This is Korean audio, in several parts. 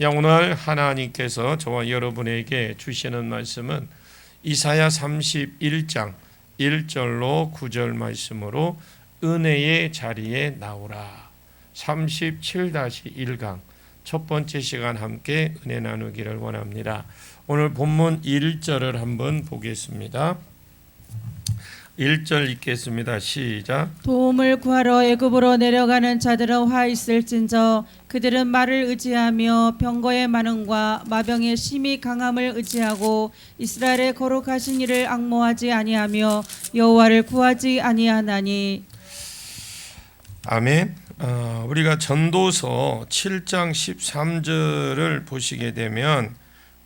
오늘 하나님께서 저와 여러분에게 주시는 말씀은 이사야 31장 1절로 9절 말씀으로 은혜의 자리에 나오라. 37-1강 첫 번째 시간 함께 은혜 나누기를 원합니다. 오늘 본문 1절을 한번 보겠습니다. 1절 읽겠습니다. 시작. 도움을 구하러 애굽으로 내려가는 자들은 화 있을진저 그들은 말을 의지하며 병거의 많음과 마병의 심히 강함을 의지하고 이스라엘의 거룩하신 이를 앙모하지 아니하며 여호와를 구하지 아니하나니. 아멘. 우리가 전도서 7장 13절을 보시게 되면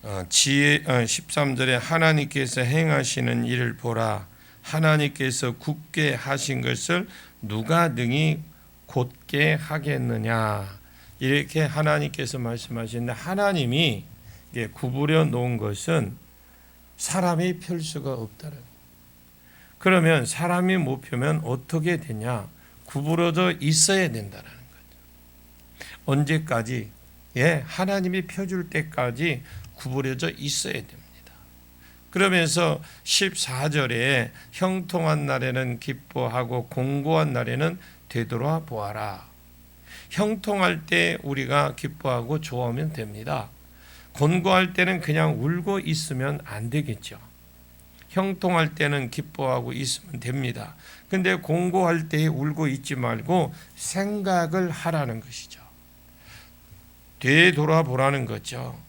13절에 하나님께서 행하시는 일을 보라. 하나님께서 굳게 하신 것을 누가 능히 곧게 하겠느냐, 이렇게 하나님께서 말씀하시는데, 하나님이 구부려 놓은 것은 사람이 펼 수가 없다는. 그러면 사람이 못 펴면 어떻게 되냐? 구부러져 있어야 된다는 거죠. 언제까지? 하나님이 펴줄 때까지 구부려져 있어야 됩니다. 그러면서 14절에 형통한 날에는 기뻐하고 공고한 날에는 되돌아 보아라. 형통할 때 우리가 기뻐하고 좋아하면 됩니다. 곤고할 때는 그냥 울고 있으면 안 되겠죠. 형통할 때는 기뻐하고 있으면 됩니다. 근데 공고할 때 울고 있지 말고 생각을 하라는 것이죠. 되돌아보라는 거죠.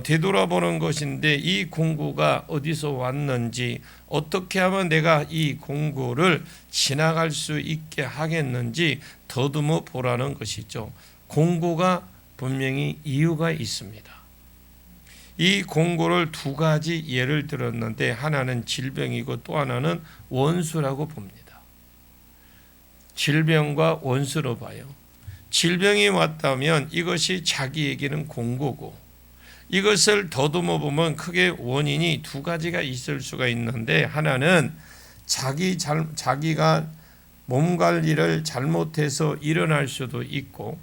되돌아보는 것인데, 이 공고가 어디서 왔는지, 어떻게 하면 내가 이 공고를 지나갈 수 있게 하겠는지 더듬어 보라는 것이죠. 공고가 분명히 이유가 있습니다. 이 공고를 두 가지 예를 들었는데, 하나는 질병이고 또 하나는 원수라고 봅니다. 질병과 원수로 봐요. 질병이 왔다면 이것이 자기에게는 공고고, 이것을 더듬어 보면 크게 원인이 두 가지가 있을 수가 있는데, 하나는 자기가 몸 관리를 잘못해서 일어날 수도 있고,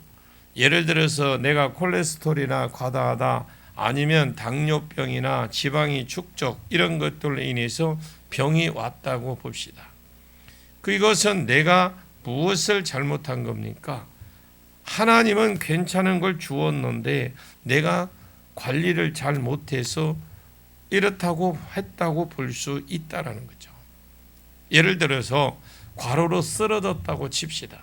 예를 들어서 내가 콜레스테롤이나 과다하다, 아니면 당뇨병이나 지방이 축적, 이런 것들로 인해서 병이 왔다고 봅시다. 그것은 내가 무엇을 잘못한 겁니까? 하나님은 괜찮은 걸 주었는데 내가 관리를 잘 못해서 이렇다고 했다고 볼 수 있다라는 거죠. 예를 들어서 과로로 쓰러졌다고 칩시다.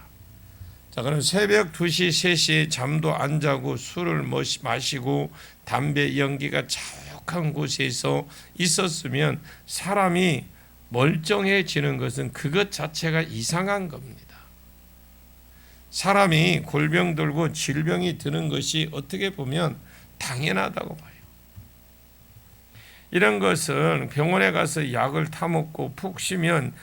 자, 그럼 새벽 2시, 3시에 잠도 안 자고 술을 마시고 담배 연기가 자욱한 곳에서 있었으면 사람이 멀쩡해지는 것은 그것 자체가 이상한 겁니다. 사람이 골병 들고 질병이 드는 것이 어떻게 보면 당연하다고 봐요. 이런 것은 병원에 가서 약을 타먹고 푹 쉬면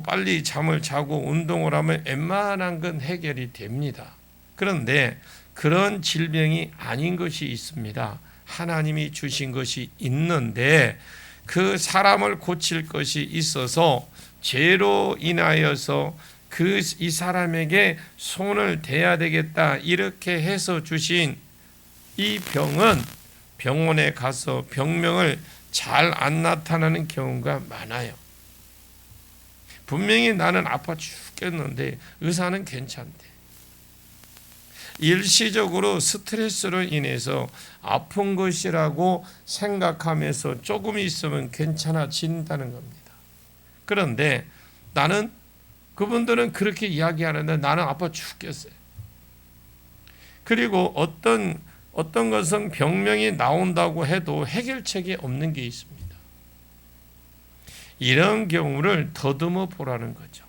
빨리 잠을 자고 운동을 하면 웬만한 건 해결이 됩니다. 그런데 그런 질병이 아닌 것이 있습니다. 하나님이 주신 것이 있는데, 그 사람을 고칠 것이 있어서 죄로 인하여서 이 사람에게 손을 대야 되겠다, 이렇게 해서 주신 이 병은 병원에 가서 병명을 잘 안 나타나는 경우가 많아요. 분명히 나는 아파 죽겠는데 의사는 괜찮대. 일시적으로 스트레스로 인해서 아픈 것이라고 생각하면서 조금 있으면 괜찮아진다는 겁니다. 그런데 그분들은 그렇게 이야기하는데 나는 아파 죽겠어요. 그리고 어떤 것은 병명이 나온다고 해도 해결책이 없는 게 있습니다. 이런 경우를 더듬어 보라는 거죠.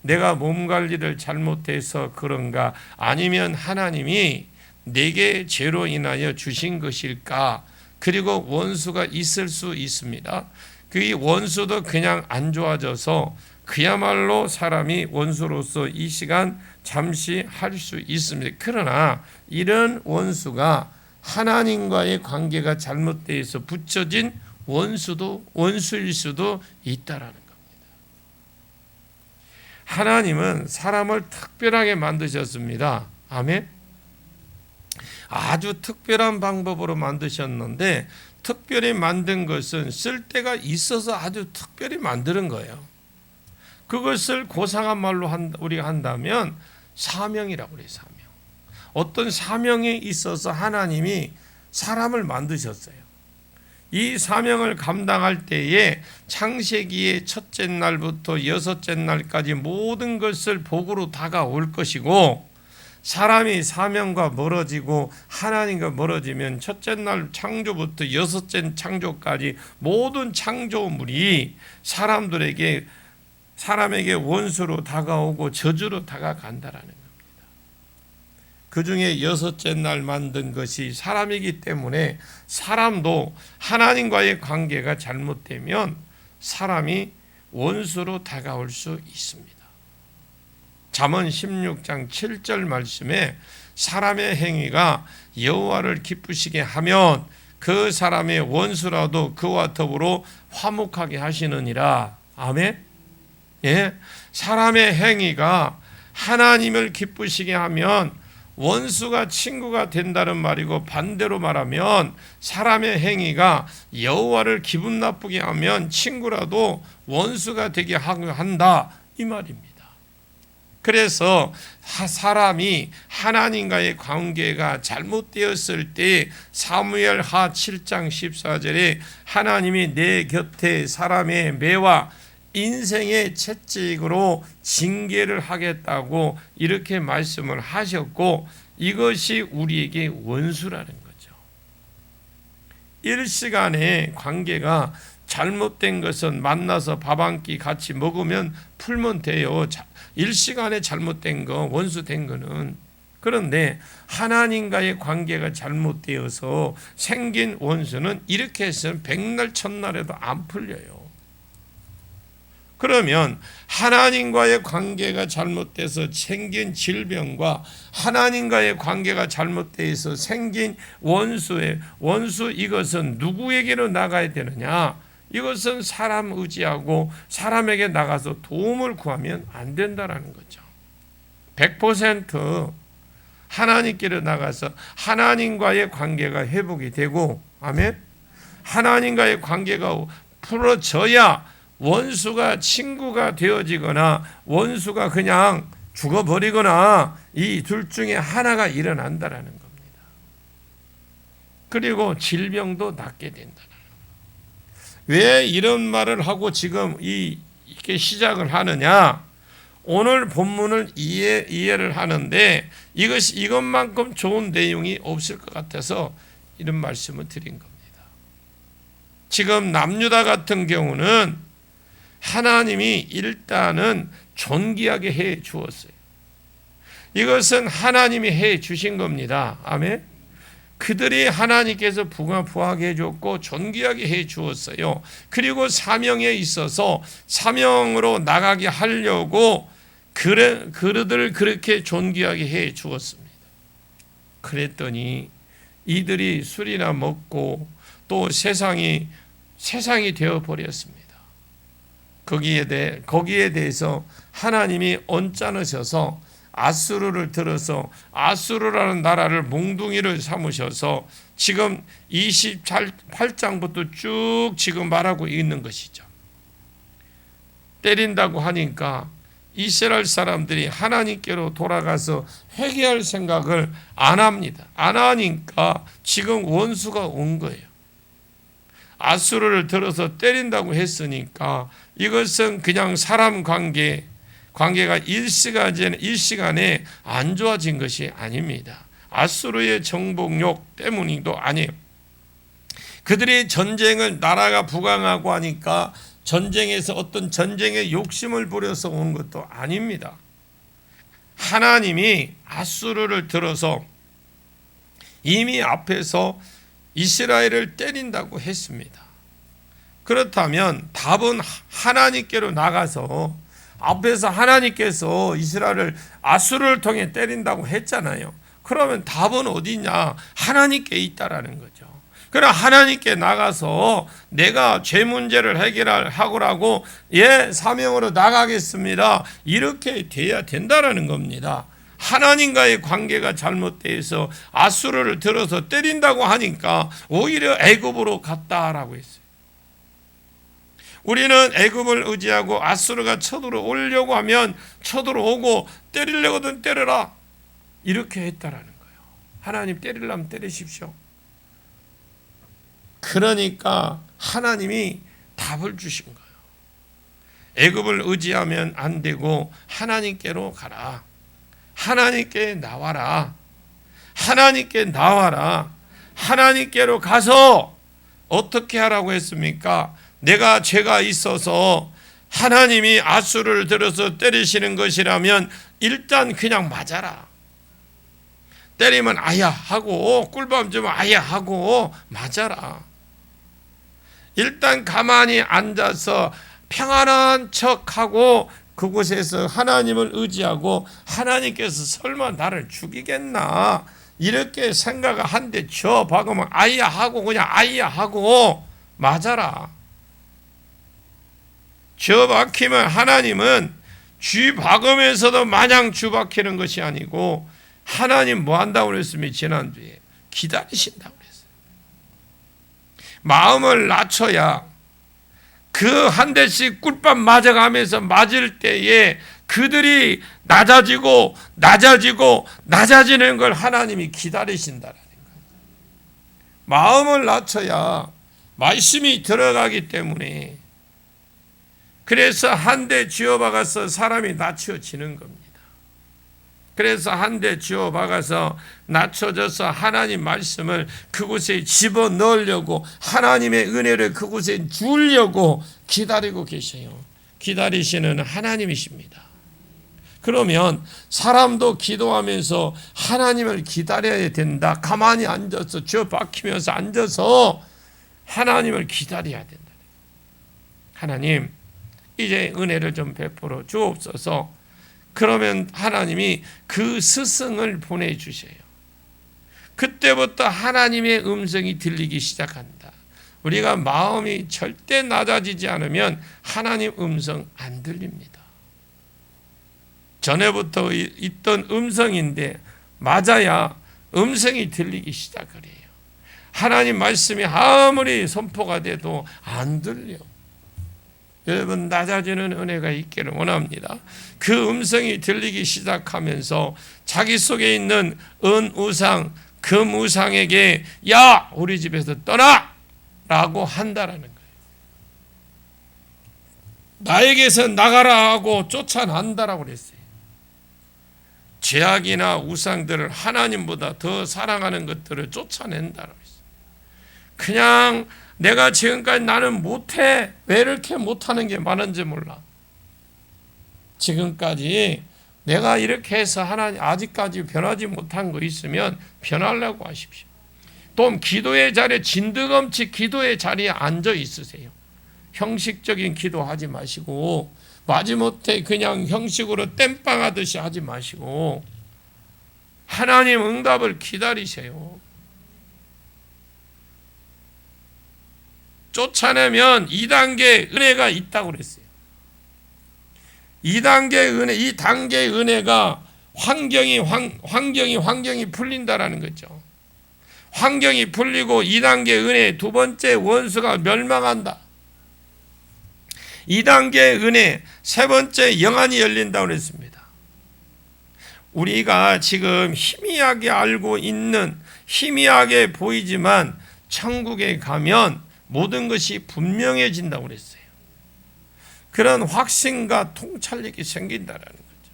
내가 몸 관리를 잘못해서 그런가, 아니면 하나님이 내게 죄로 인하여 주신 것일까? 그리고 원수가 있을 수 있습니다. 그 원수도 그냥 안 좋아져서 그야말로 사람이 원수로서 이 시간 잠시 할 수 있습니다. 그러나 이런 원수가 하나님과의 관계가 잘못되어서 붙여진 원수일 수도 있다라는 겁니다. 하나님은 사람을 특별하게 만드셨습니다. 아멘. 아주 특별한 방법으로 만드셨는데 특별히 만든 것은 쓸 데가 있어서 아주 특별히 만드는 거예요. 그것을 고상한 말로 우리가 한다면 사명이라고 그래요. 사명. 어떤 사명이 있어서 하나님이 사람을 만드셨어요. 이 사명을 감당할 때에 창세기의 첫째 날부터 여섯째 날까지 모든 것을 복으로 다가올 것이고, 사람이 사명과 멀어지고 하나님과 멀어지면 첫째 날 창조부터 여섯째 창조까지 모든 창조물이 사람에게 원수로 다가오고 저주로 다가간다라는 겁니다. 그 중에 여섯째 날 만든 것이 사람이기 때문에 사람도 하나님과의 관계가 잘못되면 사람이 원수로 다가올 수 있습니다. 잠언 16장 7절 말씀에 사람의 행위가 여호와를 기쁘시게 하면 그 사람의 원수라도 그와 더불어 화목하게 하시느니라. 아멘. 예, 사람의 행위가 하나님을 기쁘시게 하면 원수가 친구가 된다는 말이고, 반대로 말하면 사람의 행위가 여호와를 기분 나쁘게 하면 친구라도 원수가 되게 한다 이 말입니다. 그래서 사람이 하나님과의 관계가 잘못되었을 때 사무엘하 7장 14절에 하나님이 내 곁에 사람의 매와 인생의 채찍으로 징계를 하겠다고 이렇게 말씀을 하셨고, 이것이 우리에게 원수라는 거죠. 일시간의 관계가 잘못된 것은 만나서 밥 한 끼 같이 먹으면 풀면 돼요. 일시간에 잘못된 거, 원수된 거는. 그런데 하나님과의 관계가 잘못되어서 생긴 원수는 이렇게 해서는 백날 천날에도 안 풀려요. 그러면 하나님과의 관계가 잘못돼서 생긴 질병과 하나님과의 관계가 잘못돼서 생긴 원수, 이것은 누구에게로 나가야 되느냐? 이것은 사람 의지하고 사람에게 나가서 도움을 구하면 안 된다는 거죠. 100% 하나님께로 나가서 하나님과의 관계가 회복이 되고, 아멘. 하나님과의 관계가 풀어져야 원수가 친구가 되어지거나 원수가 그냥 죽어버리거나 이 둘 중에 하나가 일어난다라는 겁니다. 그리고 질병도 낫게 된다는 겁니다. 왜 이런 말을 하고 지금 이렇게 시작을 하느냐? 오늘 본문을 이해를 하는데 이것만큼 좋은 내용이 없을 것 같아서 이런 말씀을 드린 겁니다. 지금 남유다 같은 경우는 하나님이 일단은 존귀하게 해 주었어요. 이것은 하나님이 해 주신 겁니다. 아멘. 그들이 하나님께서 부하게 해줬고 존귀하게 해 주었어요. 그리고 사명에 있어서 사명으로 나가게 하려고 그들을 그렇게 존귀하게 해 주었습니다. 그랬더니 이들이 술이나 먹고 또 세상이 되어 버렸습니다. 거기에 대해서 하나님이 언짢으셔서 아수르를 들어서 아수르라는 나라를 몽둥이를 삼으셔서 지금 28장부터 쭉 지금 말하고 있는 것이죠. 때린다고 하니까 이스라엘 사람들이 하나님께로 돌아가서 회개할 생각을 안 합니다. 안 하니까 지금 원수가 온 거예요. 아수르를 들어서 때린다고 했으니까 이것은 그냥 사람 관계가 일시간에 안 좋아진 것이 아닙니다. 아수르의 정복력 때문이도 아니에요. 그들이 전쟁을 나라가 부강하고 하니까 전쟁에서 어떤 전쟁의 욕심을 부려서 온 것도 아닙니다. 하나님이 아수르를 들어서 이미 앞에서 이스라엘을 때린다고 했습니다. 그렇다면 답은 하나님께로 나가서 앞에서 하나님께서 이스라엘을 아수르를 통해 때린다고 했잖아요. 그러면 답은 어디냐? 하나님께 있다라는 거죠. 그럼 하나님께 나가서 내가 죄 문제를 해결하고라고 사명으로 나가겠습니다. 이렇게 돼야 된다라는 겁니다. 하나님과의 관계가 잘못돼서 아수르를 들어서 때린다고 하니까 오히려 애굽으로 갔다라고 했어요. 우리는 애굽을 의지하고 아수르가 쳐들어오려고 하면 쳐들어오고 때리려거든 때려라, 이렇게 했다라는 거예요. 하나님 때리려면 때리십시오. 그러니까 하나님이 답을 주신 거예요. 애굽을 의지하면 안 되고 하나님께로 가라. 하나님께 나와라. 하나님께 나와라. 하나님께로 가서 어떻게 하라고 했습니까? 내가 죄가 있어서 하나님이 아수르를 들어서 때리시는 것이라면 일단 그냥 맞아라. 때리면 아야 하고 꿀밤 주면 아야 하고 맞아라. 일단 가만히 앉아서 평안한 척하고 그곳에서 하나님을 의지하고 하나님께서 설마 나를 죽이겠나 이렇게 생각을 한데 저 박으면 아야 하고 그냥 아야 하고 맞아라. 저 박히면 하나님은 쥐 박으면서도 마냥 쥐 박히는 것이 아니고 하나님 뭐 한다고 그랬으면 지난주에 기다리신다고 그랬어요. 마음을 낮춰야 그 한 대씩 꿀밤 맞아가면서 맞을 때에 그들이 낮아지고 낮아지고 낮아지는 걸 하나님이 기다리신다라는 거예요. 마음을 낮춰야 말씀이 들어가기 때문에 그래서 한 대 쥐어박아서 사람이 낮춰지는 겁니다. 그래서 한 대 쥐어박아서 낮춰져서 하나님 말씀을 그곳에 집어넣으려고 하나님의 은혜를 그곳에 주려고 기다리고 계셔요. 기다리시는 하나님이십니다. 그러면 사람도 기도하면서 하나님을 기다려야 된다. 가만히 앉아서 쥐어 박히면서 앉아서 하나님을 기다려야 된다. 하나님 이제 은혜를 좀 베풀어 주옵소서. 그러면 하나님이 그 스승을 보내주셔요. 그때부터 하나님의 음성이 들리기 시작한다. 우리가 마음이 절대 낮아지지 않으면 하나님 음성 안 들립니다. 전에부터 있던 음성인데 맞아야 음성이 들리기 시작을 해요. 하나님 말씀이 아무리 선포가 돼도 안 들려. 여러분 낮아지는 은혜가 있기를 원합니다. 그 음성이 들리기 시작하면서 자기 속에 있는 은우상, 금우상에게 야 우리 집에서 떠나! 라고 한다라는 거예요. 나에게서 나가라 하고 쫓아난다라고 그랬어요. 죄악이나 우상들을 하나님보다 더 사랑하는 것들을 쫓아낸다라고 했어요. 그냥 내가 지금까지 나는 못해. 왜 이렇게 못하는 게 많은지 몰라. 지금까지 내가 이렇게 해서 하나님 아직까지 변하지 못한 거 있으면 변하려고 하십시오. 또 기도의 자리에 진드검치 기도의 자리에 앉아 있으세요. 형식적인 기도하지 마시고 마지못해 그냥 형식으로 땜빵하듯이 하지 마시고 하나님 응답을 기다리세요. 쫓아내면 2단계 은혜가 있다고 그랬어요. 2단계 은혜, 이 단계의 은혜가 환경이 풀린다라는 거죠. 환경이 풀리고 2단계 은혜, 두 번째 원수가 멸망한다. 2단계 은혜, 세 번째 영안이 열린다고 그랬습니다. 우리가 지금 희미하게 알고 있는, 희미하게 보이지만 천국에 가면 모든 것이 분명해진다고 그랬어요. 그런 확신과 통찰력이 생긴다라는 거죠.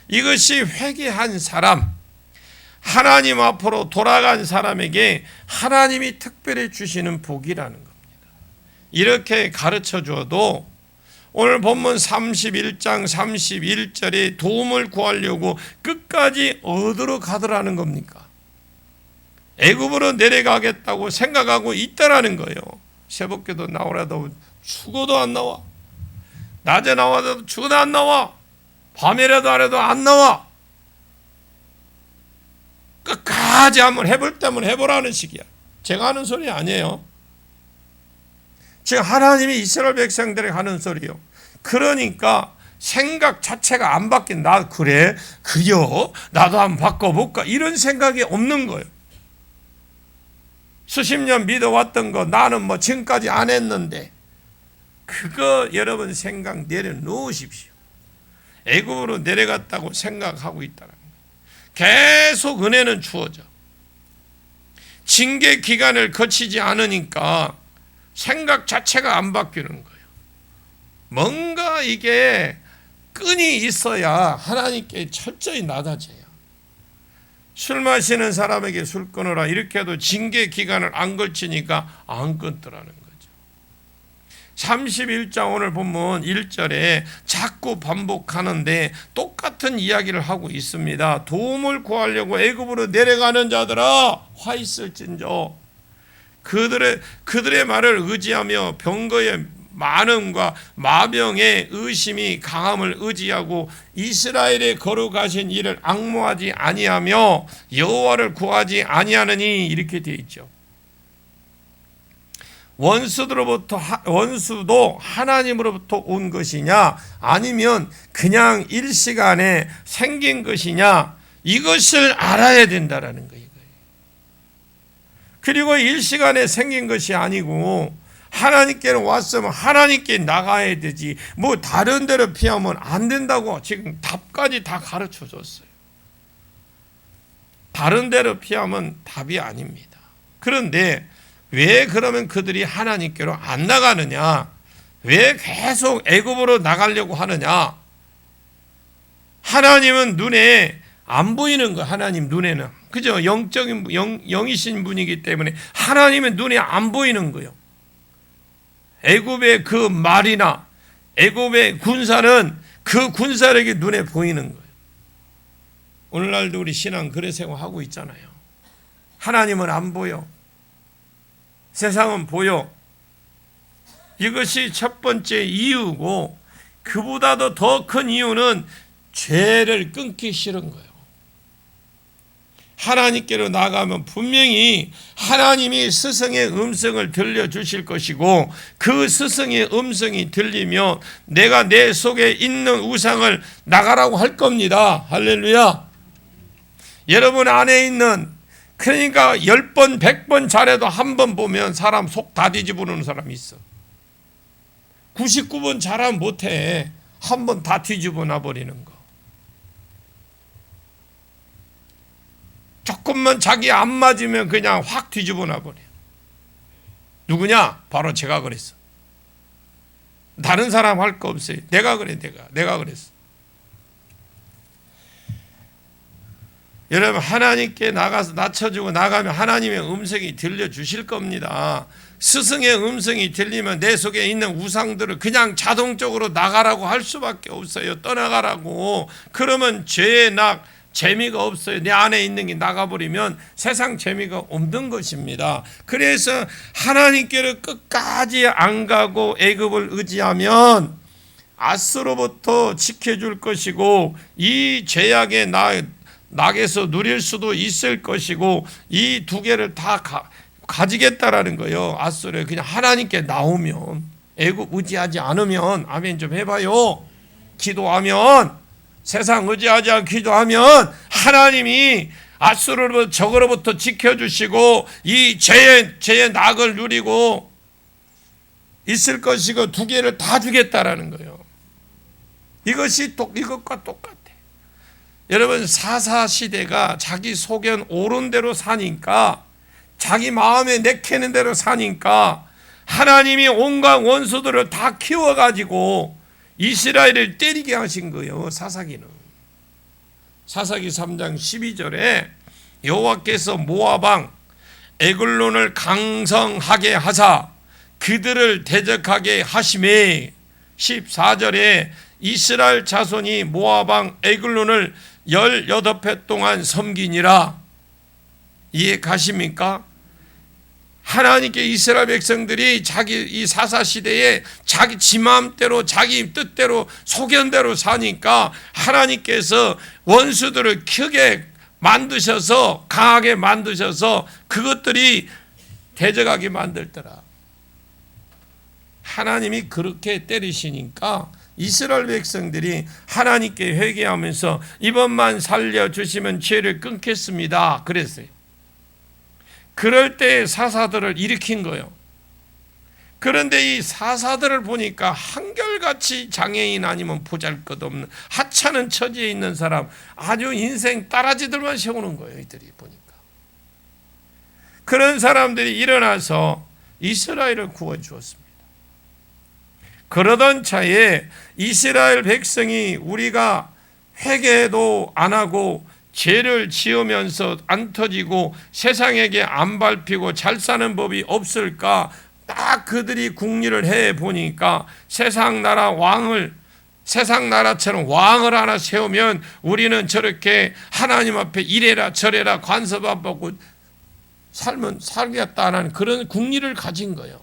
이것이 회개한 사람, 하나님 앞으로 돌아간 사람에게 하나님이 특별히 주시는 복이라는 겁니다. 이렇게 가르쳐 줘도 오늘 본문 31장 31절에 도움을 구하려고 끝까지 어디로 가더라는 겁니까? 애굽으로 내려가겠다고 생각하고 있다라는 거예요. 새벽기도 나오라도 죽어도 안 나와. 낮에 나와도 죽어도 안 나와. 밤이라도 하래도 안 나와. 끝까지 한번 해볼 때면 해보라는 식이야. 제가 하는 소리 아니에요. 지금 하나님이 이스라엘 백성들에게 하는 소리요. 그러니까 생각 자체가 안 바뀐, 나 그래? 그려? 나도 한번 바꿔볼까? 이런 생각이 없는 거예요. 수십 년 믿어왔던 거 나는 뭐 지금까지 안 했는데, 그거 여러분 생각 내려놓으십시오. 애굽으로 내려갔다고 생각하고 있다는 거예요. 계속 은혜는 주어져. 징계 기간을 거치지 않으니까 생각 자체가 안 바뀌는 거예요. 뭔가 이게 끈이 있어야 하나님께 철저히 낮아져요. 술 마시는 사람에게 술 끊어라 이렇게 해도 징계 기간을 안 걸치니까 안 끊더라는 거죠. 31장 오늘 본문 1절에 자꾸 반복하는데 똑같은 이야기를 하고 있습니다. 도움을 구하려고 애굽으로 내려가는 자들아 화 있을진저. 그들의 말을 의지하며 병거의 많음과 마병의 의심이 강함을 의지하고 이스라엘의 거룩하신 이를 앙모하지 아니하며 여호와를 구하지 아니하느니, 이렇게 되어 있죠. 원수도 하나님으로부터 온 것이냐 아니면 그냥 일시간에 생긴 것이냐, 이것을 알아야 된다라는 거예요. 그리고 일시간에 생긴 것이 아니고 하나님께는 왔으면 하나님께 나가야 되지, 뭐 다른 데로 피하면 안 된다고 지금 답까지 다 가르쳐 줬어요. 다른 데로 피하면 답이 아닙니다. 그런데 왜 그러면 그들이 하나님께로 안 나가느냐? 왜 계속 애굽으로 나가려고 하느냐? 하나님은 눈에 안 보이는 거, 하나님 눈에는. 그죠? 영이신 분이기 때문에 하나님은 눈에 안 보이는 거예요. 애굽의 그 말이나 애굽의 군사는 그 군사력이 눈에 보이는 거예요. 오늘날도 우리 신앙 그래 생활하고 있잖아요. 하나님은 안 보여. 세상은 보여. 이것이 첫 번째 이유고, 그보다도 더 큰 이유는 죄를 끊기 싫은 거예요. 하나님께로 나가면 분명히 하나님이 스승의 음성을 들려주실 것이고, 그 스승의 음성이 들리면 내가 내 속에 있는 우상을 나가라고 할 겁니다. 할렐루야. 여러분 안에 있는, 그러니까 10번 100번 잘해도 한 번 보면 사람 속 다 뒤집어놓는 사람이 있어. 99번 잘하면 못해. 한 번 다 뒤집어 놔버리는 거. 조금만 자기 안 맞으면 그냥 확 뒤집어 놔버려. 누구냐? 바로 제가 그랬어. 다른 사람 할 거 없어요. 내가 그래. 내가 그랬어. 여러분 하나님께 나가서 낮춰주고 나가면 하나님의 음성이 들려주실 겁니다. 스승의 음성이 들리면 내 속에 있는 우상들을 그냥 자동적으로 나가라고 할 수밖에 없어요. 떠나가라고. 그러면 죄의 재미가 없어요. 내 안에 있는 게 나가버리면 세상 재미가 없는 것입니다. 그래서 하나님께를 끝까지 안 가고 애굽을 의지하면 아스로부터 지켜줄 것이고, 이 죄악의 낙에서 누릴 수도 있을 것이고, 이 두 개를 다 가지겠다라는 거예요. 아수르에 그냥 하나님께 나오면, 애굽 의지하지 않으면, 아멘 좀 해봐요. 기도하면, 세상 의지하지 않고 기도하면 하나님이 아수르로부터 적으로부터 지켜주시고 이 죄의 낙을 누리고 있을 것이고, 두 개를 다 주겠다라는 거예요. 이것과 똑같아. 여러분 사사시대가 자기 소견 옳은 대로 사니까, 자기 마음에 내키는 대로 사니까 하나님이 온갖 원수들을 다 키워가지고 이스라엘을 때리게 하신 거예요. 사사기는. 사사기 3장 12절에 여호와께서 모압 왕 에글론을 강성하게 하사 그들을 대적하게 하시매, 14절에 이스라엘 자손이 모압 왕 에글론을 18회 동안 섬기니라. 이해 가십니까? 하나님께 이스라엘 백성들이 이 사사 시대에 자기 지 마음대로 자기 뜻대로 소견대로 사니까 하나님께서 원수들을 크게 만드셔서, 강하게 만드셔서 그것들이 대적하게 만들더라. 하나님이 그렇게 때리시니까 이스라엘 백성들이 하나님께 회개하면서 이번만 살려주시면 죄를 끊겠습니다 그랬어요. 그럴 때 사사들을 일으킨 거예요. 그런데 이 사사들을 보니까 한결같이 장애인 아니면 보잘것없는 하찮은 처지에 있는 사람, 아주 인생 따라지들만 세우는 거예요. 이들이 보니까. 그런 사람들이 일어나서 이스라엘을 구워주었습니다. 그러던 차에 이스라엘 백성이 우리가 회개도 안 하고 죄를 지으면서 안 터지고 세상에게 안 밟히고 잘 사는 법이 없을까, 딱 그들이 궁리를 해 보니까 세상 나라처럼 왕을 하나 세우면 우리는 저렇게 하나님 앞에 이래라 저래라 관섭 안 받고 살면 살겠다는 그런 궁리를 가진 거예요.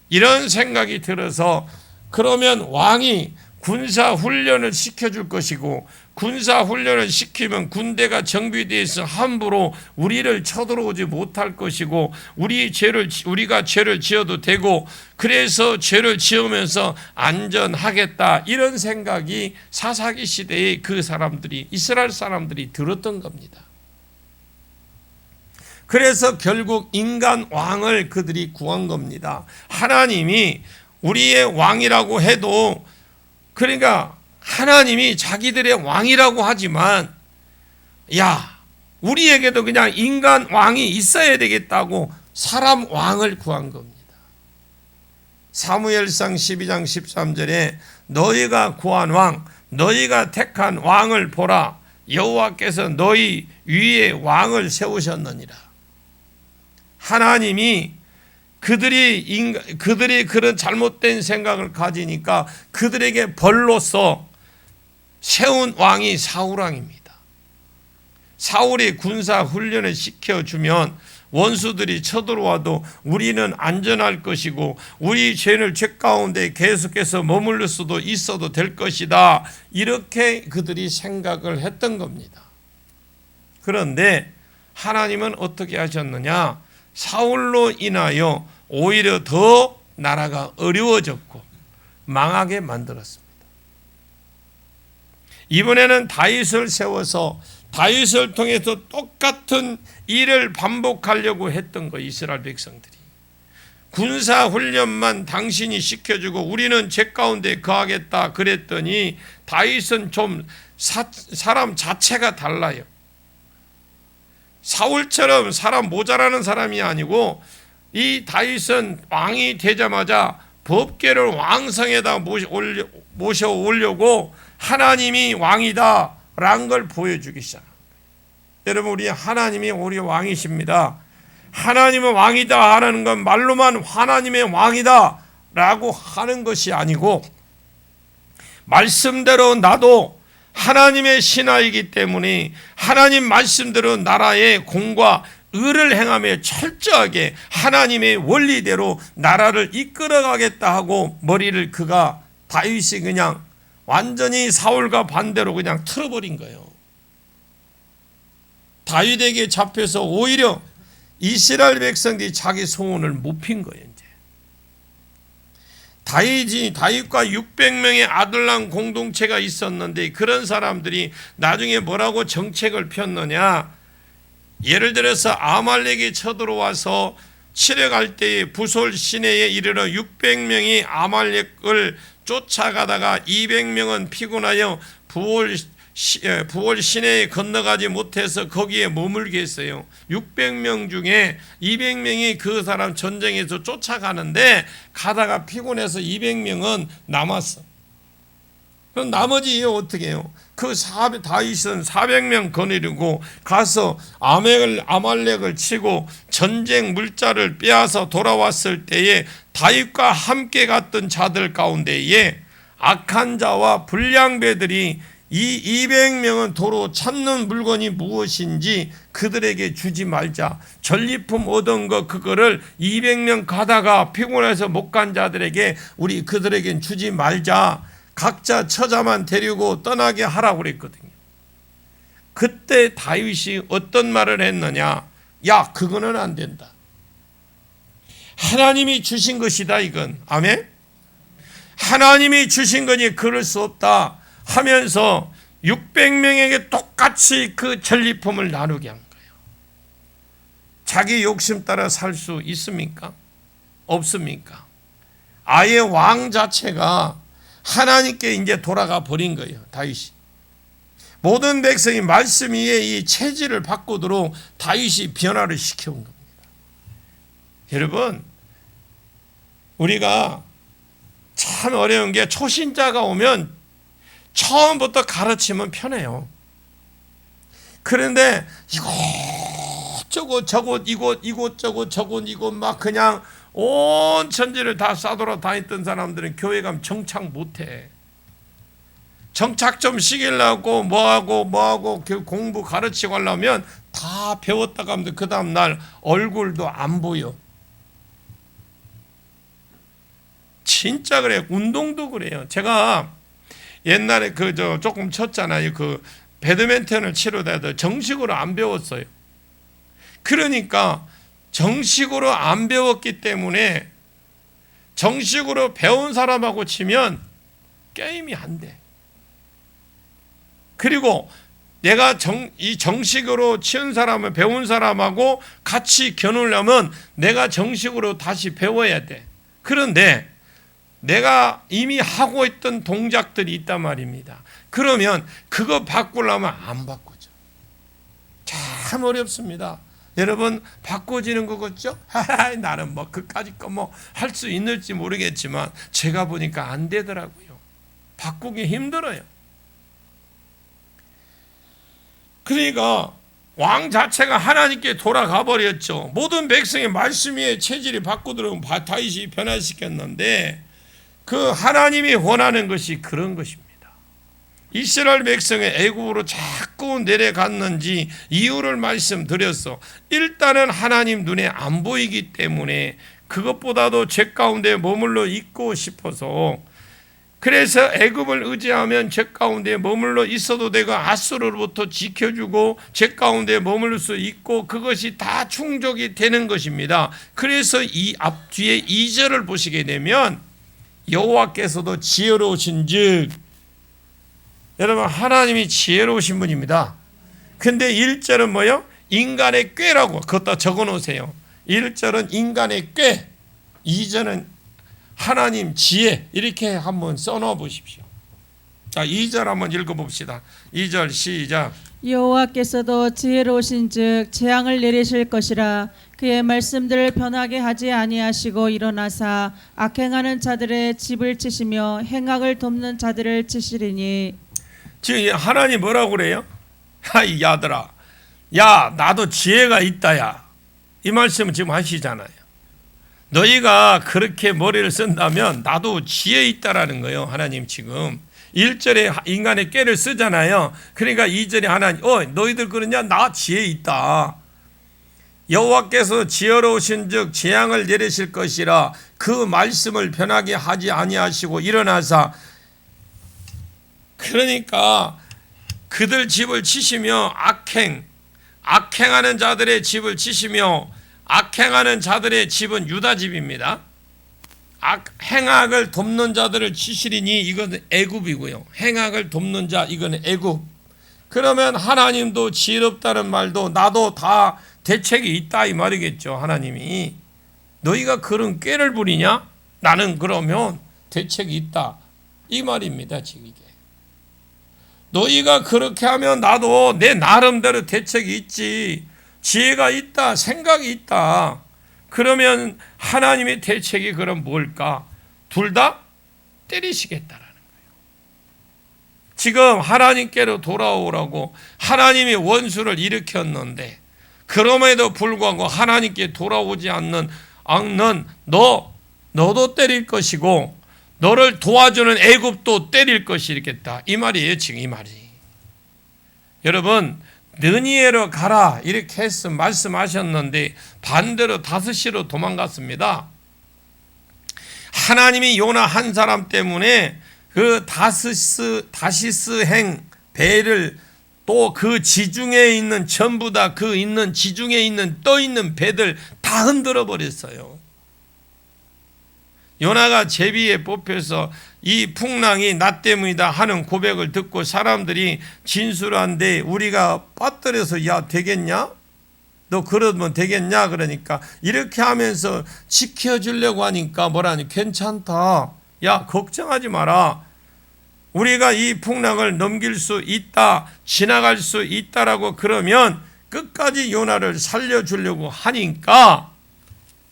이런 생각이 들어서 그러면 왕이 군사 훈련을 시켜줄 것이고, 군사 훈련을 시키면 군대가 정비되어 있어 함부로 우리를 쳐들어오지 못할 것이고, 우리가 죄를 지어도 되고, 그래서 죄를 지으면서 안전하겠다, 이런 생각이 사사기 시대에 그 사람들이, 이스라엘 사람들이 들었던 겁니다. 그래서 결국 인간 왕을 그들이 구한 겁니다. 하나님이 우리의 왕이라고 해도, 그러니까 하나님이 자기들의 왕이라고 하지만, 야, 우리에게도 그냥 인간 왕이 있어야 되겠다고 사람 왕을 구한 겁니다. 사무엘상 12장 13절에 너희가 구한 왕, 너희가 택한 왕을 보라. 여호와께서 너희 위에 왕을 세우셨느니라. 하나님이 그들이 그런 잘못된 생각을 가지니까 그들에게 벌로서 세운 왕이 사울왕입니다. 사울이 군사 훈련을 시켜주면 원수들이 쳐들어와도 우리는 안전할 것이고, 우리 죄 가운데 계속해서 머물러 수도 있어도 될 것이다, 이렇게 그들이 생각을 했던 겁니다. 그런데 하나님은 어떻게 하셨느냐? 사울로 인하여 오히려 더 나라가 어려워졌고 망하게 만들었습니다. 이번에는 다윗을 세워서 다윗을 통해서 똑같은 일을 반복하려고 했던 거, 이스라엘 백성들이. 군사 훈련만 당신이 시켜주고 우리는 죄 가운데 거하겠다 그랬더니 다윗은 좀 사람 자체가 달라요. 사울처럼 사람 모자라는 사람이 아니고, 이 다윗은 왕이 되자마자 법궤를 왕성에다 모셔오려고 하나님이 왕이다 라는 걸 보여주기 시작합니다. 여러분, 우리 하나님이 우리 왕이십니다. 하나님은 왕이다 하는 건 말로만 하나님의 왕이다 라고 하는 것이 아니고, 말씀대로 나도 하나님의 신하이기 때문에 하나님 말씀대로 나라의 공과 의를 행하며 철저하게 하나님의 원리대로 나라를 이끌어가겠다 하고 머리를 다윗이 그냥 완전히 사울과 반대로 그냥 틀어버린 거예요. 다윗에게 잡혀서 오히려 이스라엘 백성들이 자기 소원을 못 핀 거예요. 다윗과 600명의 아들랑 공동체가 있었는데, 그런 사람들이 나중에 뭐라고 정책을 폈느냐? 예를 들어서 아말렉이 쳐들어와서 치려갈 때에 부솔 시내에 이르러 600명이 아말렉을 쫓아가다가 200명은 피곤하여 부올 시내에 건너가지 못해서 거기에 머물게 했어요. 600명 중에 200명이 그 사람 전쟁에서 쫓아가는데 가다가 피곤해서 200명은 남았어. 그럼 나머지 어떻게 해요? 다윗은 400명 거느리고 가서 아말렉을 치고 전쟁 물자를 빼앗아 돌아왔을 때에 다윗과 함께 갔던 자들 가운데에 악한 자와 불량배들이 이 200명은 도로 찾는 물건이 무엇인지 그들에게 주지 말자. 전리품 얻은 거 그거를 200명 가다가 피곤해서 못 간 자들에게 그들에겐 주지 말자. 각자 처자만 데리고 떠나게 하라고 그랬거든요. 그때 다윗이 어떤 말을 했느냐? 야, 그거는 안 된다. 하나님이 주신 것이다, 이건. 아멘? 하나님이 주신 거니 그럴 수 없다 하면서 600명에게 똑같이 그 전리품을 나누게 한 거예요. 자기 욕심 따라 살 수 있습니까? 없습니까? 아예 왕 자체가 하나님께 이제 돌아가 버린 거예요. 다윗이. 모든 백성이 말씀 위에 이 체질을 바꾸도록 다윗이 변화를 시켜온 겁니다. 여러분, 우리가 참 어려운 게 초신자가 오면 처음부터 가르치면 편해요. 그런데 이곳저곳 저곳 이곳저곳 저곳 이곳 막 그냥 온 천지를 다 싸돌아다녔던 사람들은 교회 가면 정착 못해. 정착 좀 시키려고 뭐하고 공부 가르치고 하려면 다 배웠다가 하면 그 다음 날 얼굴도 안 보여. 진짜 그래요. 운동도 그래요. 제가 옛날에 조금 쳤잖아요. 그 배드민턴을 치료돼도 정식으로 안 배웠어요. 그러니까 정식으로 안 배웠기 때문에 정식으로 배운 사람하고 치면 게임이 안 돼. 그리고 내가 이 정식으로 치는 사람을 배운 사람하고 같이 겨누려면 내가 정식으로 다시 배워야 돼. 그런데 내가 이미 하고 있던 동작들이 있단 말입니다. 그러면 그거 바꾸려면 안 바꾸죠. 참 어렵습니다. 여러분 바꿔지는 거겠죠? 나는 뭐 그까짓 거 뭐 할 수 있을지 모르겠지만 제가 보니까 안 되더라고요. 바꾸기 힘들어요. 그러니까 왕 자체가 하나님께 돌아가 버렸죠. 모든 백성의 말씀 위에 체질이 바꾸도록 다윗이 변화시켰는데 그 하나님이 원하는 것이 그런 것입니다. 이스라엘 백성의 애굽으로 자꾸 내려갔는지 이유를 말씀드렸어. 일단은 하나님 눈에 안 보이기 때문에 그것보다도 죄 가운데 머물러 있고 싶어서, 그래서 애굽을 의지하면 죄 가운데 머물러 있어도 내가 아수르로부터 지켜주고 죄 가운데 머물러 수 있고 그것이 다 충족이 되는 것입니다. 그래서 이 앞뒤에 2절을 보시게 되면 여호와께서도 지혜로우신즉, 여러분 하나님이 지혜로우신 분입니다. 근데 1절은 뭐요? 인간의 꾀라고 그것다 적어놓으세요. 1절은 인간의 꾀, 2절은 하나님 지혜, 이렇게 한번 써놓아 보십시오. 자, 2절 한번 읽어봅시다. 2절 시작. 여호와께서도 지혜로우신즉 재앙을 내리실 것이라. 그의 말씀들을 변하게 하지 아니하시고 일어나사 악행하는 자들의 집을 치시며 행악을 돕는 자들을 치시리니. 지금 하나님 뭐라고 그래요? 이 야들아, 야 나도 지혜가 있다야, 이 말씀은 지금 하시잖아요. 너희가 그렇게 머리를 쓴다면 나도 지혜 있다라는 거예요. 하나님 지금 1절에 인간의 꾀를 쓰잖아요. 그러니까 2절에 하나님 너희들 그러냐? 나 지혜 있다. 여호와께서 지혜로우신즉 재앙을 내리실 것이라. 그 말씀을 변하게 하지 아니하시고 일어나사, 그러니까 그들 집을 치시며 악행하는 자들의 집을 치시며, 악행하는 자들의 집은 유다 집입니다. 행악을 돕는 자들을 치시리니, 이건 애굽이고요. 행악을 돕는 자, 이건 애굽. 그러면 하나님도 지혜롭다는 말도 나도 다 대책이 있다 이 말이겠죠. 하나님이 너희가 그런 꾀를 부리냐? 나는 그러면 대책이 있다 이 말입니다. 지금 이게 너희가 그렇게 하면 나도 내 나름대로 대책이 있지, 지혜가 있다, 생각이 있다. 그러면 하나님의 대책이 그럼 뭘까? 둘 다 때리시겠다라는 거예요. 지금 하나님께로 돌아오라고 하나님이 원수를 일으켰는데, 그럼에도 불구하고 하나님께 돌아오지 않는 너도 때릴 것이고 너를 도와주는 애굽도 때릴 것이겠다 이 말이에요. 지금 이 말이. 여러분 느니에로 가라 이렇게 말씀하셨는데 반대로 다스시로 도망갔습니다. 하나님이 요나 한 사람 때문에 그 다시스 행 배를, 또 그 지중해에 있는 전부 다 그 있는 지중해에 있는 떠 있는 배들 다 흔들어 버렸어요. 요나가 제비에 뽑혀서 이 풍랑이 나 때문이다 하는 고백을 듣고 사람들이 진술한데 우리가 빠뜨려서 야 되겠냐? 너 그러면 되겠냐? 그러니까 이렇게 하면서 지켜주려고 하니까 뭐라니 괜찮다. 야 걱정하지 마라. 우리가 이 풍랑을 넘길 수 있다. 지나갈 수 있다라고 그러면 끝까지 요나를 살려주려고 하니까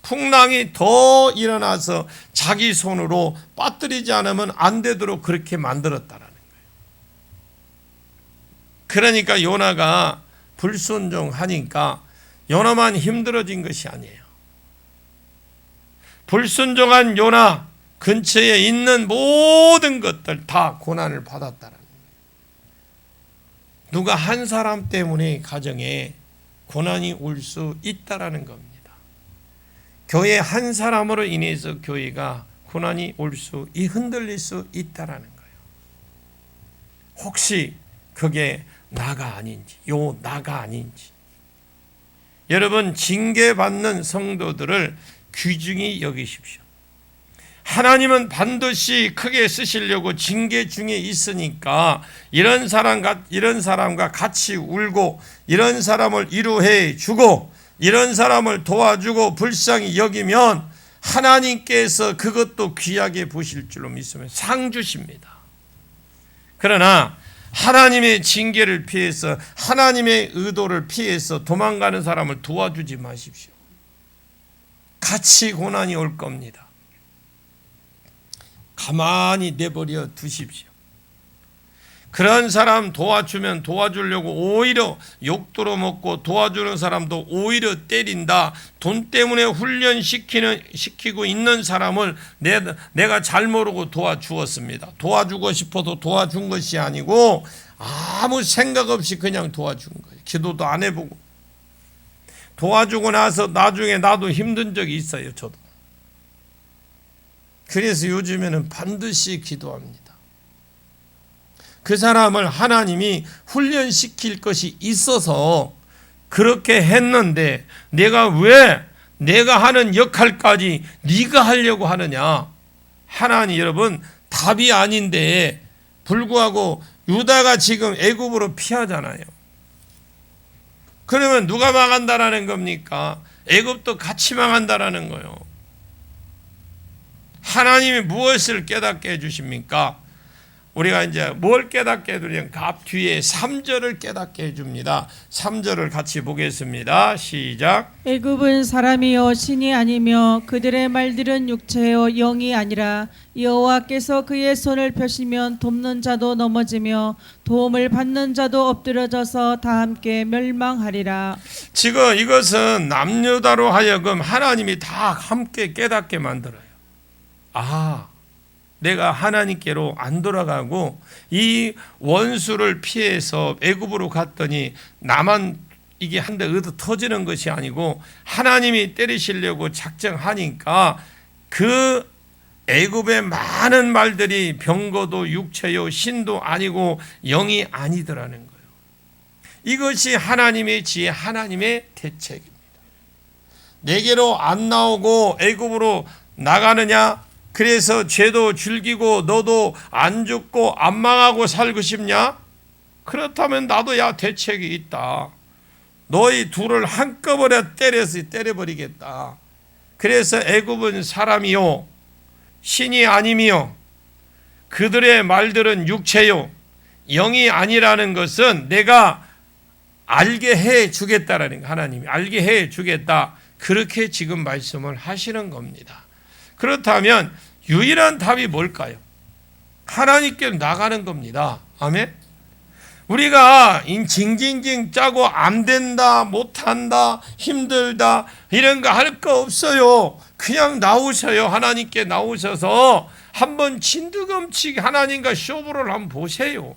풍랑이 더 일어나서 자기 손으로 빠뜨리지 않으면 안 되도록 그렇게 만들었다라는 거예요. 그러니까 요나가 불순종하니까 요나만 힘들어진 것이 아니에요. 불순종한 요나 근처에 있는 모든 것들 다 고난을 받았다라는 거예요. 누가 한 사람 때문에 가정에 고난이 올 수 있다라는 겁니다. 교회 한 사람으로 인해서 교회가 고난이 올 수, 흔들릴 수 있다라는 거예요. 혹시 그게 나가 아닌지, 요 나가 아닌지. 여러분 징계받는 성도들을 귀중히 여기십시오. 하나님은 반드시 크게 쓰시려고 징계 중에 있으니까 이런 사람과 같이 울고 이런 사람을 위로해 주고 이런 사람을 도와주고 불쌍히 여기면 하나님께서 그것도 귀하게 보실 줄로 믿으면 상 주십니다. 그러나 하나님의 징계를 피해서 하나님의 의도를 피해서 도망가는 사람을 도와주지 마십시오. 같이 고난이 올 겁니다. 가만히 내버려 두십시오. 그런 사람 도와주면 도와주려고 오히려 욕도로 먹고 도와주는 사람도 오히려 때린다. 돈 때문에 시키고 있는 사람을 내가 잘 모르고 도와주었습니다. 도와주고 싶어도 도와준 것이 아니고 아무 생각 없이 그냥 도와준 거예요. 기도도 안 해보고. 도와주고 나서 나중에 나도 힘든 적이 있어요. 저도. 그래서 요즘에는 반드시 기도합니다. 그 사람을 하나님이 훈련시킬 것이 있어서 그렇게 했는데 내가 왜 내가 하는 역할까지 네가 하려고 하느냐. 하나님 여러분 답이 아닌데 불구하고 유다가 지금 애굽으로 피하잖아요. 그러면 누가 망한다라는 겁니까? 애굽도 같이 망한다라는 거예요. 하나님이 무엇을 깨닫게 해주십니까? 우리가 이제 뭘 깨닫게 해주냐면 그 앞 뒤에 3절을 깨닫게 해줍니다. 3절을 같이 보겠습니다. 시작. 애굽은 사람이요 신이 아니며 그들의 말들은 육체요 영이 아니라 여호와께서 그의 손을 펴시면 돕는 자도 넘어지며 도움을 받는 자도 엎드러져서 다 함께 멸망하리라. 지금 이것은 남유다로 하여금 하나님이 다 함께 깨닫게 만들어요. 내가 하나님께로 안 돌아가고 이 원수를 피해서 애굽으로 갔더니 나만 이게 한데 의도 터지는 것이 아니고 하나님이 때리시려고 작정하니까 그 애굽의 많은 말들이 병거도 육체요 신도 아니고 영이 아니더라는 거예요. 이것이 하나님의 지혜, 하나님의 대책입니다. 내게로 안 나오고 애굽으로 나가느냐? 그래서 죄도 즐기고 너도 안 죽고 안 망하고 살고 싶냐? 그렇다면 나도 대책이 있다. 너희 둘을 한꺼번에 때려버리겠다. 그래서 애굽은 사람이요 신이 아니며 그들의 말들은 육체요 영이 아니라는 것은 내가 알게 해 주겠다라는 거예요. 하나님이 알게 해 주겠다. 그렇게 지금 말씀을 하시는 겁니다. 그렇다면 유일한 답이 뭘까요? 하나님께 나가는 겁니다. 아멘. 우리가 징징징 짜고 안 된다, 못한다, 힘들다 이런 거 할 거 없어요. 그냥 나오셔요. 하나님께 나오셔서 한번 진두검치기 하나님과 쇼부를 한번 보세요.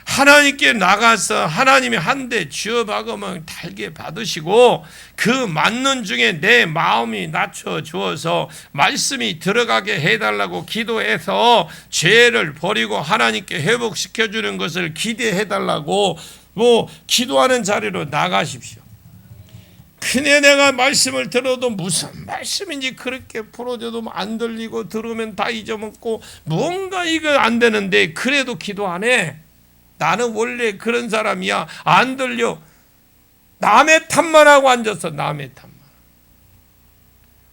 하나님께 나가서 하나님이 한 대 쥐어박으면 달게 받으시고 그 맞는 중에 내 마음이 낮춰 주어서 말씀이 들어가게 해달라고 기도해서 죄를 버리고 하나님께 회복시켜 주는 것을 기대해달라고 기도하는 자리로 나가십시오. 흔히 내가 말씀을 들어도 무슨 말씀인지 그렇게 풀어줘도 안 들리고 들으면 다 잊어먹고 뭔가 이거 안 되는데 그래도 기도 안 해. 나는 원래 그런 사람이야. 안 들려. 남의 탓만 하고 앉았어. 남의 탓만.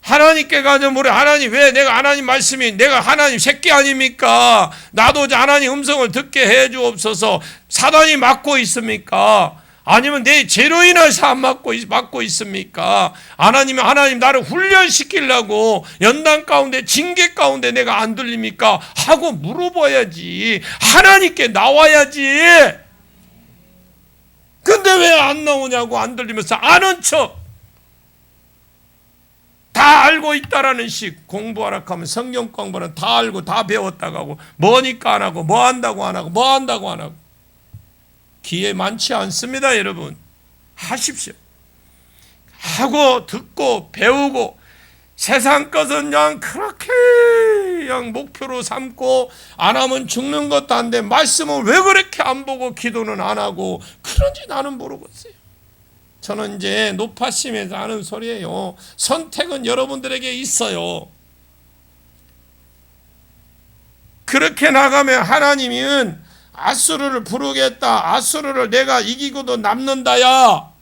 하나님께 가서 물어. 하나님, 왜 내가 하나님 말씀이 내가 하나님 새끼 아닙니까? 나도 하나님 음성을 듣게 해 주옵소서. 사단이 막고 있습니까? 아니면 내 죄로 인해서 안 막고 있습니까? 하나님 나를 훈련시키려고 연단 가운데 징계 가운데 내가 안 들립니까? 하고 물어봐야지. 하나님께 나와야지. 근데 왜 안 나오냐고, 안 들리면서 아는 척. 다 알고 있다라는 식. 공부하라 하면 성경 공부는 다 알고 다 배웠다고 하고 뭐니까 안 하고 뭐 한다고 안 하고 뭐 한다고 안 하고. 기회 많지 않습니다. 여러분 하십시오. 하고 듣고 배우고 세상 것은 그냥 그렇게 그냥 목표로 삼고 안 하면 죽는 것도 한데 말씀을 왜 그렇게 안 보고 기도는 안 하고 그런지 나는 모르겠어요. 저는 이제 높아심에서 하는 소리예요. 선택은 여러분들에게 있어요. 그렇게 나가면 하나님은 아수르를 부르겠다. 아수르를 내가 이기고도 남는다야.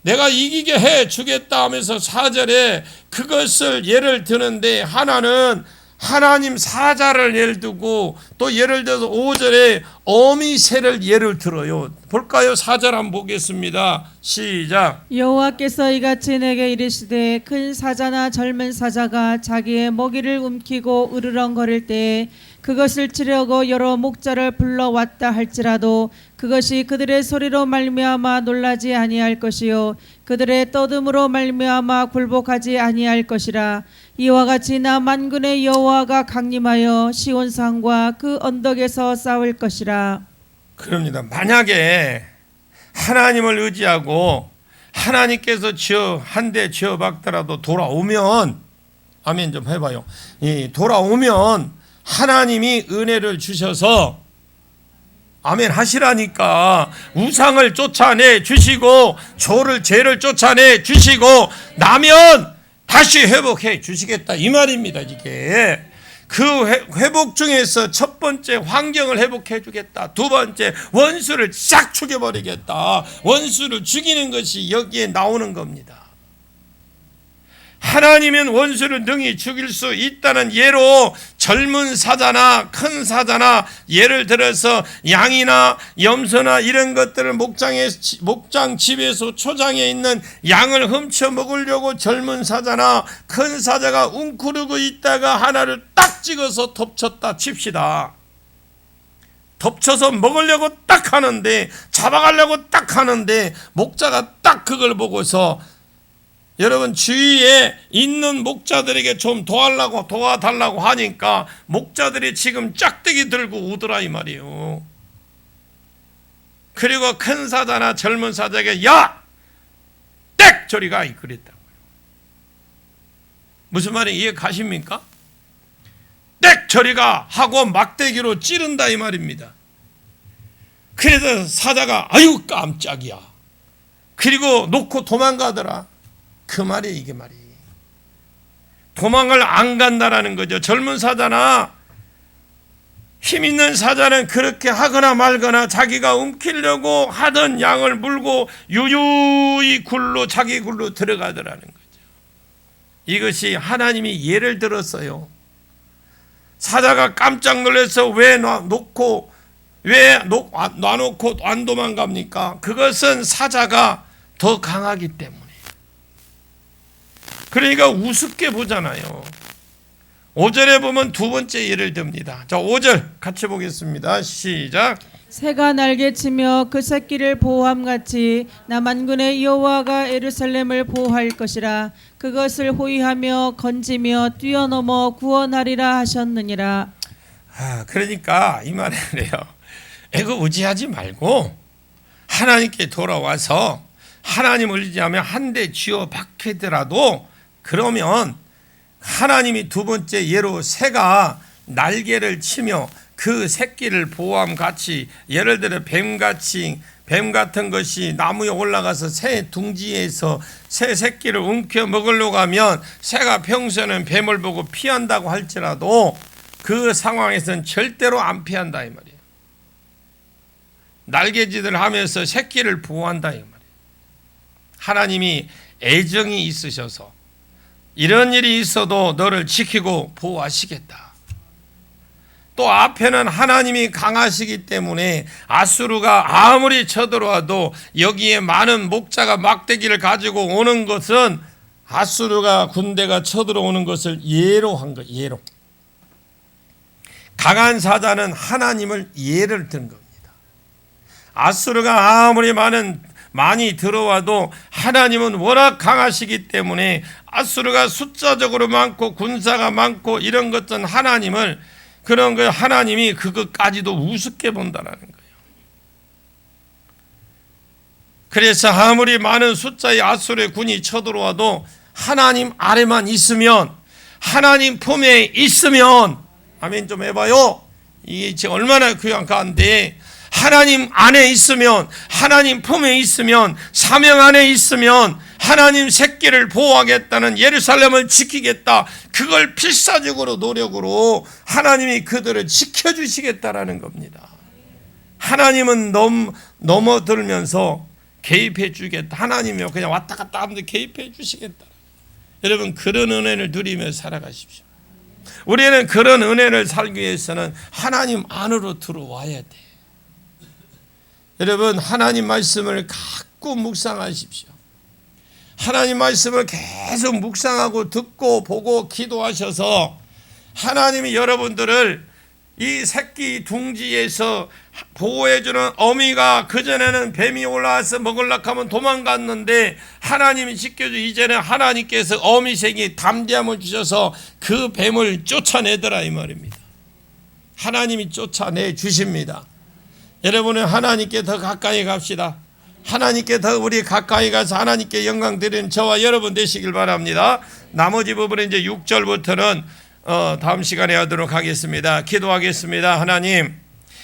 내가 이기게 해 주겠다 하면서 4절에 그것을 예를 드는데 하나는 하나님 사자를 예를 두고 또 예를 들어서 5절에 어미새를 예를 들어요. 볼까요? 4절 한번 보겠습니다. 시작. 여호와께서 이같이 내게 이르시되 큰 사자나 젊은 사자가 자기의 먹이를 움키고 으르렁거릴 때에 그것을 치려고 여러 목자를 불러왔다 할지라도 그것이 그들의 소리로 말미암아 놀라지 아니할 것이요 그들의 떠듬으로 말미암아 굴복하지 아니할 것이라. 이와 같이 나 만군의 여호와가 강림하여 시온산과 그 언덕에서 싸울 것이라. 그럽니다. 만약에 하나님을 의지하고 하나님께서 한 대 지어 박더라도 돌아오면, 아멘 좀 해봐요. 돌아오면 하나님이 은혜를 주셔서 아멘 하시라니까. 우상을 쫓아내 주시고 죄를 쫓아내 주시고 나면 다시 회복해 주시겠다 이 말입니다. 이게 그 회복 중에서 첫 번째 환경을 회복해 주겠다. 두 번째 원수를 싹 죽여버리겠다. 원수를 죽이는 것이 여기에 나오는 겁니다. 하나님은 원수를 능히 죽일 수 있다는 예로 젊은 사자나 큰 사자나 예를 들어서 양이나 염소나 이런 것들을 목장 집에서 초장에 있는 양을 훔쳐 먹으려고 젊은 사자나 큰 사자가 웅크르고 있다가 하나를 딱 찍어서 덮쳤다 칩시다. 덮쳐서 먹으려고 딱 하는데 잡아가려고 딱 하는데 목자가 딱 그걸 보고서 여러분 주위에 있는 목자들에게 좀 도와달라고 하니까 목자들이 지금 짝대기 들고 오더라 이 말이에요. 그리고 큰 사자나 젊은 사자에게 야! 땡! 저리 가! 그랬다고요. 무슨 말인지 이해 가십니까? 땡! 저리 가! 하고 막대기로 찌른다 이 말입니다. 그래서 사자가 아유 깜짝이야. 그리고 놓고 도망가더라. 그 말이 이게 말이. 도망을 안 간다라는 거죠. 젊은 사자나 힘 있는 사자는 그렇게 하거나 말거나 자기가 움키려고 하던 양을 물고 유유히 자기 굴로 들어가더라는 거죠. 이것이 하나님이 예를 들었어요. 사자가 깜짝 놀라서 왜 놔놓고 안 도망갑니까? 그것은 사자가 더 강하기 때문에. 그러니까 우습게 보잖아요. 5절에 보면 두 번째 예를 듭니다. 자, 5절 같이 보겠습니다. 시작. 새가 날개치며 그 새끼를 보호함같이 나 만군의 여호와가 예루살렘을 보호할 것이라. 그것을 호위하며 건지며 뛰어넘어 구원하리라 하셨느니라. 그러니까 이 말이에요. 애고 의지하지 말고 하나님께 돌아와서 하나님을 의지하며 한 대 쥐어 박히더라도 그러면 하나님이 두 번째 예로 새가 날개를 치며 그 새끼를 보호함 같이, 예를 들어 뱀 같은 것이 나무에 올라가서 새 둥지에서 새 새끼를 움켜 먹으려고 하면 새가 평소에는 뱀을 보고 피한다고 할지라도 그 상황에서는 절대로 안 피한다 이 말이에요. 날개짓을 하면서 새끼를 보호한다 이 말이에요. 하나님이 애정이 있으셔서 이런 일이 있어도 너를 지키고 보호하시겠다. 또 앞에는 하나님이 강하시기 때문에 아수르가 아무리 쳐들어와도 여기에 많은 목자가 막대기를 가지고 오는 것은 아수르가 군대가 쳐들어오는 것을 예로 한 거예요. 예로. 강한 사자는 하나님을 예를 든 겁니다. 아수르가 아무리 많이 들어와도 하나님은 워낙 강하시기 때문에 아수르가 숫자적으로 많고 군사가 많고 이런 것은 하나님을 그런 거 하나님이 그것까지도 우습게 본다라는 거예요. 그래서 아무리 많은 숫자의 아수르의 군이 쳐들어와도 하나님 아래만 있으면, 하나님 품에 있으면, 아멘 좀 해봐요. 이게 지금 얼마나 귀한가한데, 하나님 안에 있으면, 하나님 품에 있으면, 사명 안에 있으면 하나님 새끼를 보호하겠다는, 예루살렘을 지키겠다, 그걸 필사적으로 노력으로 하나님이 그들을 지켜주시겠다라는 겁니다. 하나님은 넘어들면서 개입해 주겠다. 하나님이요 그냥 왔다 갔다 하면서 개입해 주시겠다. 여러분 그런 은혜를 누리며 살아가십시오. 우리는 그런 은혜를 살기 위해서는 하나님 안으로 들어와야 돼. 여러분 하나님 말씀을 가끔 묵상하십시오. 하나님 말씀을 계속 묵상하고 듣고 보고 기도하셔서 하나님이 여러분들을 이 새끼 둥지에서 보호해주는 어미가, 그전에는 뱀이 올라와서 먹으려고 하면 도망갔는데 하나님이 지켜주, 이제는 하나님께서 어미 새끼 담대함을 주셔서 그 뱀을 쫓아내더라 이 말입니다. 하나님이 쫓아내 주십니다. 여러분은 하나님께 더 가까이 갑시다. 하나님께 더 우리 가까이 가서 하나님께 영광 드리는 저와 여러분 되시길 바랍니다. 나머지 부분은 이제 6절부터는 다음 시간에 하도록 하겠습니다. 기도하겠습니다. 하나님,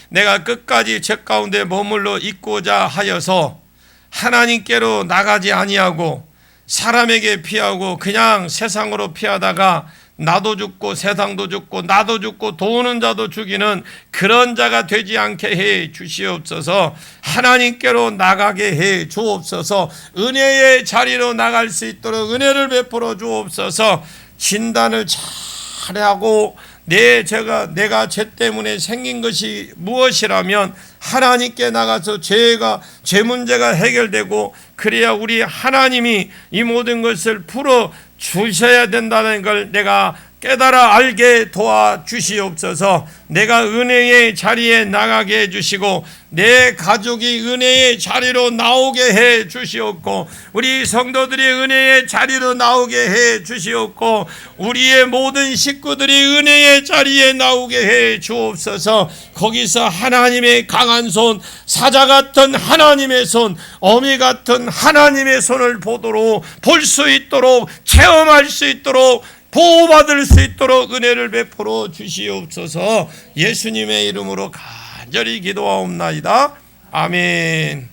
내가 끝까지 죄 가운데 머물러 있고자 하여서 하나님께로 나가지 아니하고 사람에게 피하고 그냥 세상으로 피하다가 나도 죽고 세상도 죽고 나도 죽고 도우는 자도 죽이는 그런 자가 되지 않게 해 주시옵소서. 하나님께로 나가게 해 주옵소서. 은혜의 자리로 나갈 수 있도록 은혜를 베풀어 주옵소서. 진단을 잘하고 내가 죄 때문에 생긴 것이 무엇이라면 하나님께 나가서 죄 문제가 해결되고, 그래야 우리 하나님이 이 모든 것을 풀어 주셔야 된다는 걸 내가 깨달아 알게 도와주시옵소서. 내가 은혜의 자리에 나가게 해주시고 내 가족이 은혜의 자리로 나오게 해 주시옵고, 우리 성도들이 은혜의 자리로 나오게 해 주시옵고, 우리의 모든 식구들이 은혜의 자리에 나오게 해 주옵소서. 거기서 하나님의 강한 손, 사자 같은 하나님의 손, 어미 같은 하나님의 손을 볼 수 있도록, 체험할 수 있도록, 보호받을 수 있도록 은혜를 베풀어 주시옵소서. 예수님의 이름으로 간절히 기도하옵나이다. 아멘.